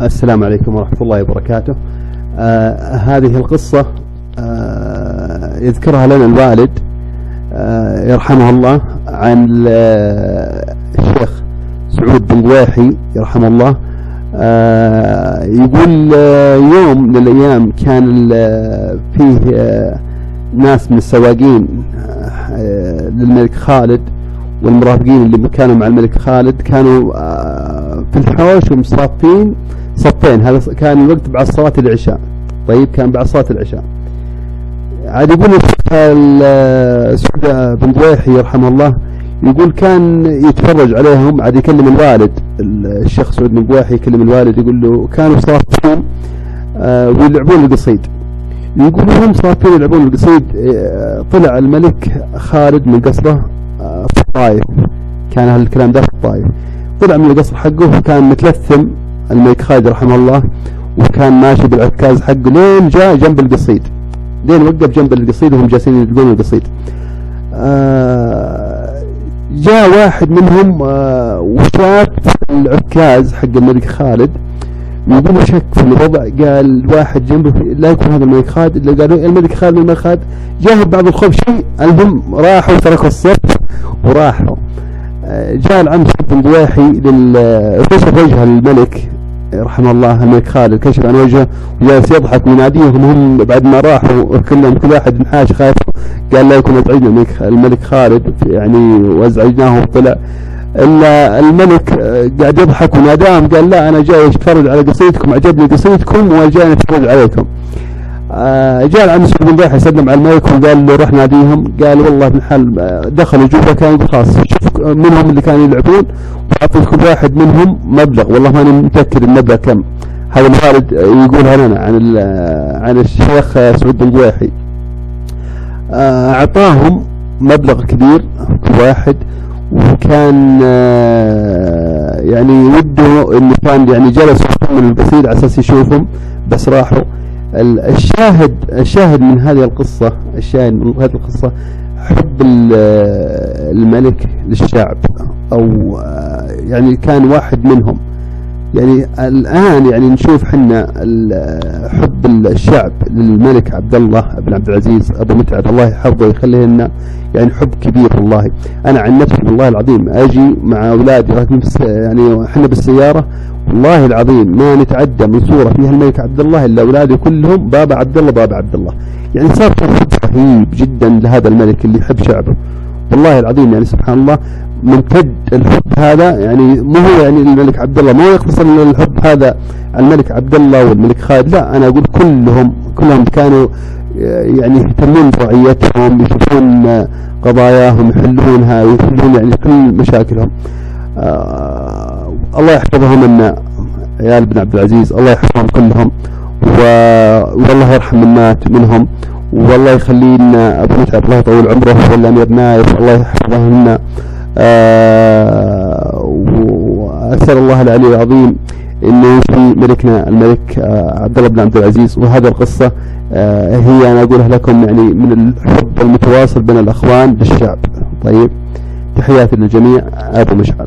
السلام عليكم ورحمة الله وبركاته. هذه القصة يذكرها لنا الوالد يرحمه الله عن الشيخ سعود بن قويحي يرحمه الله. يقول يوم من الأيام كان فيه ناس من السواقين للملك خالد والمرافقين اللي كانوا مع الملك خالد كانوا في الحوش ومصافين صفين. هذا كان الوقت بعد صلاة العشاء. طيب كان بعد صلاة العشاء عاد يقول سعود بن قويحي يرحمه الله يقول كان يتفرج عليهم عاد يكلم الوالد. الشيخ سعود بن قويحي يكلم الوالد يقول له كانوا صافين ويلعبون القصيد. يقول هم صافين يلعبون القصيد طلع الملك خالد من قصره في الطائف. كان هالكلام ده في الطائف. طلع من القصر حقه وكان متلثم الملك خالد رحمه الله وكان ماشي بالعكاز حقه لين جاء جنب القصيد. لين وقف جنب القصيد وهم جالسين يلقون القصيد. جاء واحد منهم وشاف العكاز حق الملك خالد يقول شك في الوضع. قال واحد جنبه لا يكون هذا الملك خالد. اللي قالوا الملك خالد جاه بعض الخوف شيء. المهم راحوا وتركوا الصف وراحوا. جاء العم سعود بن قويحي كشف وجه الملك رحمه الله الملك خالد كشف عن وجهه وجالس يضحك ويناديهم. هم بعد ما راحوا كل واحد انحاش خايف. قال لا يكون ازعجنا الملك خالد يعني وازعجناه وطلع. الا الملك قاعد يضحك وناداهم قال لا انا جاي اتفرج على قصيدكم عجبني قصيدكم وجاي اتفرج عليكم. جاء العم سعود بن قويحي يسلم على الملك وقال له روح ناديهم. قال والله من حال دخلوا جوا كان يقول خلاص شوف منهم اللي كانوا يلعبون واعطي كل واحد منهم مبلغ. والله ماني متذكر المبلغ كم. هذا الوالد يقولها لنا عن الشيخ سعود بن قويحي. اعطاهم مبلغ كبير كل واحد وكان يعني وده انه كان يعني جلسوا من القصيد على اساس يشوفهم بس راحوا. الشاهد من هذه القصة حب الملك للشعب أو يعني كان واحد منهم. يعني الآن يعني نشوف حنا حب الشعب للملك عبد الله بن عبد العزيز أبو متعب الله يحفظه ويخليه لنا يعني حب كبير. والله أنا عن نفسي والله العظيم أجي مع أولادي يعني حنا بالسيارة والله العظيم ما نتعدى من صورة فيها الملك عبد الله إلا أولادي كلهم بابا عبد الله بابا عبد الله. يعني صار حب رهيب جدا لهذا الملك اللي يحب شعبه. والله العظيم يعني سبحان الله ممتد الحب هذا. يعني مو هو يعني الملك عبد الله ما يقتصر الحب هذا الملك عبد الله والملك خالد. لا أنا أقول كلهم كانوا يعني يهتمون برعيتهم يشوفون قضاياهم يحلونها ويحلون يعني كل مشاكلهم. الله يحفظهم لنا عيال بن عبد العزيز الله يحفظهم كلهم والله يرحم من مات منهم والله يخلي لنا ابو متعب الله يطول عمره والامير نايف الله يحفظهم لنا. واسال الله العلي العظيم انه يشفي ملكنا الملك عبد الله بن عبد العزيز. وهذه القصه هي انا اقولها لكم يعني من الحب المتواصل بين الاخوان بالشعب. طيب تحياتي للجميع. ابو مشعل.